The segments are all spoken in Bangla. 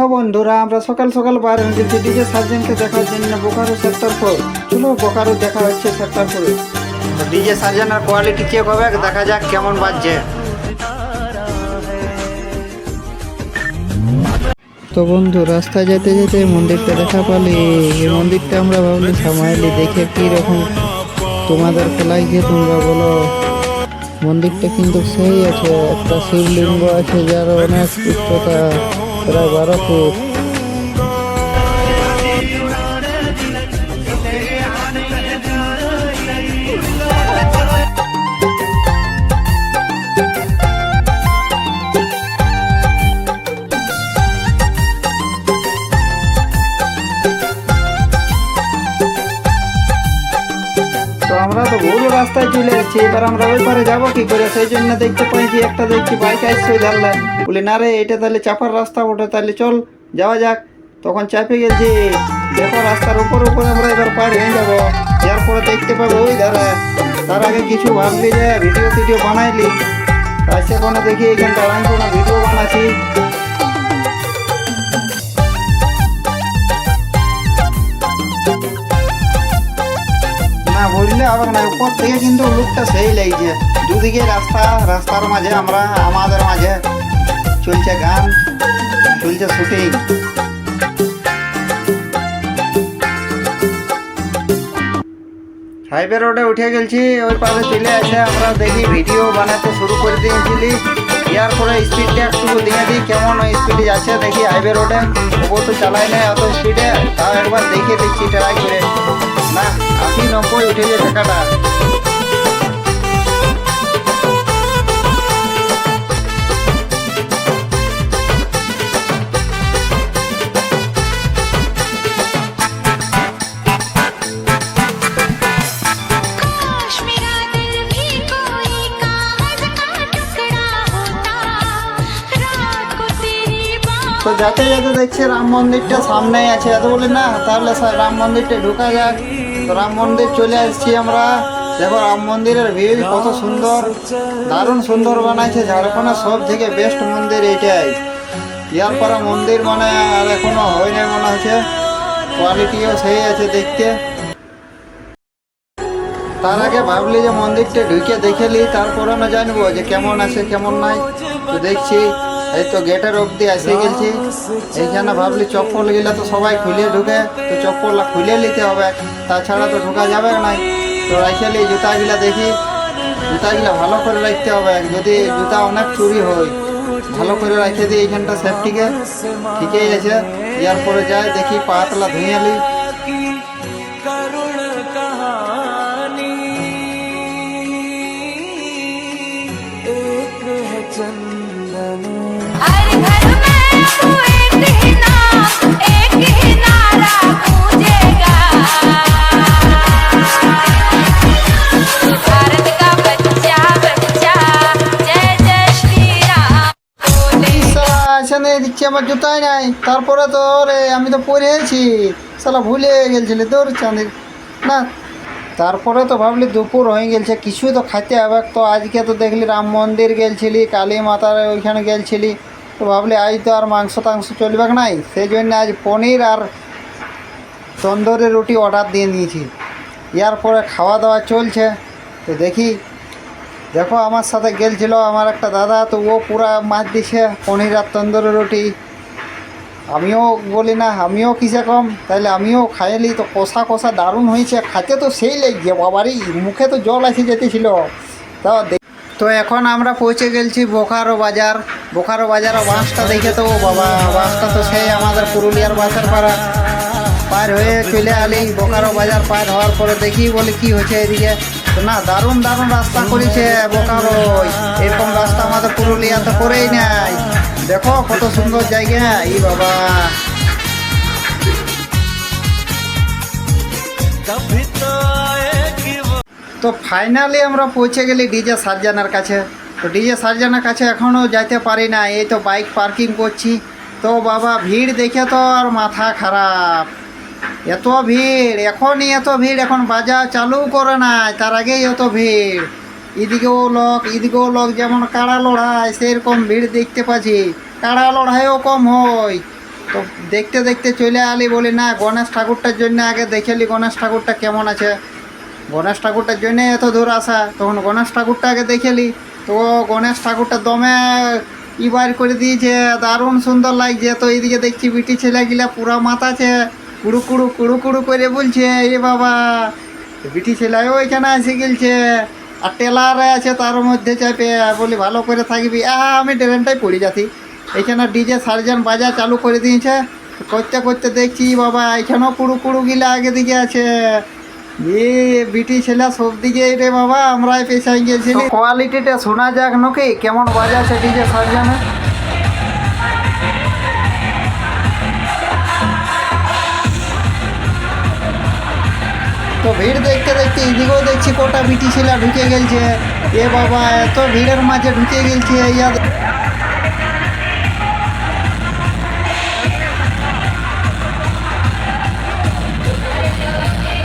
হ্যালো বন্ধুরা, আমরা সকাল সকাল বার হয়ে গেছি ডিজে সার্জেনকে দেখার জন্য বোকারো সেক্টর 4। চলো বোকারো দেখা হচ্ছে সেক্টর 4। ডিজে সার্জেনের কোয়ালিটি চেক হবে, দেখা যাক কেমন বাজছে। তো বন্ধু, রাস্তায় যেতে যেতে মন্দিরটা দেখা পালি। এই মন্দিরটা আমরা ভাবলি সামাইলি দেখে কি রকম তোমাদেরকে লাগছে তোমরা বলো। মন্দিরটা কিন্তু সেই আছে, একটা শিবলিঙ্গ আছে যার অনেক উচ্চতা, প্রায় 12 ফুট। তো আমরা তো ভুল রাস্তায় চলে এসেছি, এবার আমরা ওই পারে যাবো কি করে? সেই জন্য দেখতে পাইছি একটা দেখছি বাইক আসছে জানলা, বলি না রে এটা তাহলে চাপার রাস্তা ওঠে, তাহলে চল যাওয়া যাক। তখন চাপে গেছি, দেখো রাস্তার উপর উপরে আমরা এবার পার হয়ে যাবো। যার পরে দেখতে পাবো ওই ধারা। তার আগে কিছু ভাবলি যে ভিডিও টিডিও বানাইলি, তাই সেখানে দেখি এখানটা আমি কোনো ভিডিও বানাচ্ছি। না বললে আবার না, উপর থেকে কিন্তু লুকটা সেই লাগছে। দুদিকে রাস্তা, রাস্তার মাঝে আমরা, আমাদের মাঝে চলছে গান, চলছে শুটিং। হাইওয়ে রোডে উঠে গেছি, ওই পাশে চলে আসে আমরা দেখি ভিডিও বানাতে শুরু করে দিয়েছিলি। ইয়ার পরে স্পিডটা একটু দিয়ে দিই, কেমন স্পিডে যাচ্ছে দেখি হাইওয়ে রোডে। ও তো চালাই না অত স্পিডে, তাও একবার দেখে দিচ্ছি ট্রাই করে। না 80-90 উঠে যে টাকাটা। তো যাতে যাতে দেখছি রাম মন্দিরটা সামনেই আছে, এত বলি না তাহলে রাম মন্দিরটা ঢোকা যাক। তো রাম মন্দির চলে আসছি আমরা। দেখো রাম মন্দিরের ভিউ কত সুন্দর, দারুণ সুন্দর বানাইছে। ঝাড়খণ্ডের সব থেকে বেস্ট মন্দির এইটাই। ইয়ার পরে মন্দির মানে আর এখনো হয় নাই মনে হচ্ছে, কোয়ালিটিও সেই আছে দেখতে। তার আগে ভাবলি যে মন্দিরটা ঢুকে দেখেলি, তারপরে না জানবো যে কেমন আছে কেমন নাই। তো দেখছি এই তো গেটের অবধি এসে গেছি। এইখানে ভাবলি চপ্পল গিলা তো সবাই খুলে ঢুকে, তো চপ্পল খুলে নিতে হবে, তাছাড়া তো ঢোকা যাবে না। তো রাখেলি জুতাগুলা দেখি, জুতাগুলা ভালো করে রাখতে হবে, যদি জুতা অনেক চুরি হয় ভালো করে রাখে দিই এইখানটা সেফটিকে। ঠিকই আছে, ইয়ার পরে যাই দেখি পাতলা ধুয়ে নি। দিচ্ছি আমার জুতাই নাই, তারপরে তো রে আমি তো পরেছি, সালা ভুলে গেছিলি তোর চাঁদের না। তারপরে তো ভাবলি দুপুর হয়ে গেছে, কিছু তো খাইতে হবে। তো আজকে তো দেখলি রাম মন্দির গেলছিলি, কালী মাতার ওইখানে গেলছিলি, তো ভাবলি আজ তো আর মাংস টাংস চলবে নাই, সেই জন্য আজ পনির আর তন্দুরি রুটি অর্ডার দিয়ে নিয়েছি। ইয়ার পরে খাওয়া দাওয়া চলছে। তো দেখো আমার সাথে গেলছিল আমার একটা দাদা, তো ও পুরা মাছ দিছে পনির আর তন্দুরি রুটি। আমিও বলি না আমিও কিসে কম, তাইলে আমিও খাইলি। তো কষা কষা দারুণ হয়েছে, খাইতে তো সেই লাগছে বাবারই, মুখে তো জল এসে যেতেছিল। তো এখন আমরা পৌঁছে গেছি বোকারো বাজার। বোকারো বাজারের বাসটা দেখে তো বাবা, বাসটা তো সেই আমাদের পুরুলিয়ার বাসের পাড়া পার হয়ে চলে আলি। বোকারো বাজার পার হওয়ার পরে দেখি বলি কি হচ্ছে এদিকে। তো না দারুণ দারুণ রাস্তা করেছে বোকারো, এরকম রাস্তা আমাদের পুরুলিয়াতে করেই নাই। দেখো কত সুন্দর জায়গা, এই বাবা। তো ফাইনালি আমরা পৌঁছে গেলি ডিজে সার্জনের কাছে। তো ডিজে সার্জনের কাছে এখনও যাইতে পারি না, এই তো বাইক পার্কিং করছি। তো বাবা ভিড় দেখে তো আর মাথা খারাপ, এত ভিড়, এখনই এত ভিড়, এখন বাজার চালু করে নাই তার আগেই এত ভিড়। এদিকেও লোক যেমন কাড়া লড়াই সেরকম ভিড় দেখতে পাচ্ছি। কাড়া লড়াইও কম হয়, তো দেখতে দেখতে চলে আলি, বলি না গণেশ ঠাকুরটার জন্য আগে দেখেলি গণেশ ঠাকুরটা কেমন আছে। গণেশ ঠাকুরটার জন্যে এত দূর আসা, তখন গণেশ ঠাকুরটা আগে দেখেলি। তো গণেশ ঠাকুরটা দমে বার করে দিয়েছে, দারুণ সুন্দর লাগছে। তো এইদিকে দেখছি বিটি ছেলেগুলা পুরা মাতাছে, কুড়ু কুড়ু কুড়ু কুড়ু করে বলছে এ বাবা। বিটি ছেলে ওইখানে এসে গেলছে, আর টেলারে আছে তার মধ্যে চাপে, বলি ভালো করে থাকবি। আমি ট্রেনটাই পড়ে যাচ্ছি। এখানে ডিজে সার্জন বাজা চালু করে দিয়েছে, করতে করতে দেখছি বাবা এখানেও কুড়ু কুড়ু গিলা আগে দিকে আছে। এ বিটি ছেলে সব দিকে রে বাবা, আমরাই পেছাই গেছি। কোয়ালিটিটা শোনা যাক নাকি কেমন বাজাছে ডিজে সার্জনে। তো ভিড় দেখতে দেখতে এদিকেও দেখছি কটা বিটি ছেলে ঢুকে গেছে। এ বাবা এত ভিড়ের মাঝে ঢুকে গেছে ইয়া।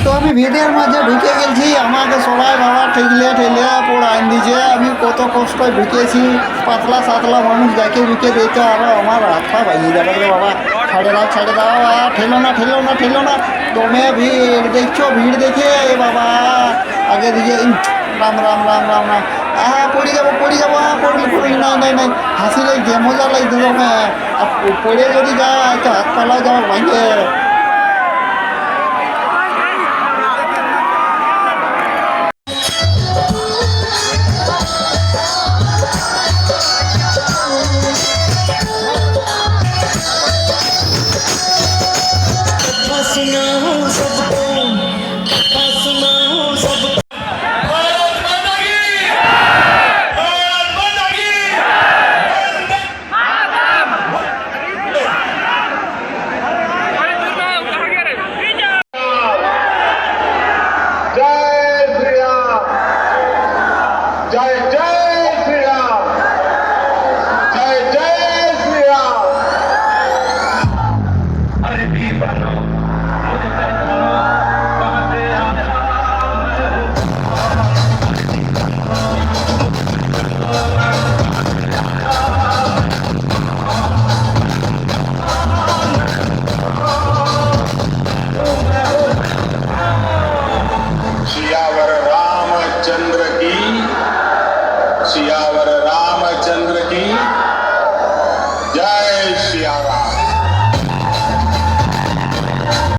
তো আমি ভিড়ের মাঝে ঢুকে গেছি, আমাকে সবাই বাবা ঠেলে ঠেলে পড়াইন দিয়েছে। আমি কত কষ্ট ঢুকেছি, পাতলা সাতলা মানুষ যাকে ঢুকে দিতে আরো আমার হাত পা ভাঙিয়ে যাবে রে বাবা। ছেড়ে দাও ঠেলো না ঠেলো না ঠেলো না। তোমে ভিড় দেখছো, ভিড় দেখে এ বাবা আগে দিকে রাম রাম রাম রাম রাম। পড়ে যাবো পড়লি নাই নাই নাই। হাসি লাগছে, মজা লাগছে তোমে। আর পড়ে যদি যায় তো হাত পালাও যাওয়ার ভাঙে।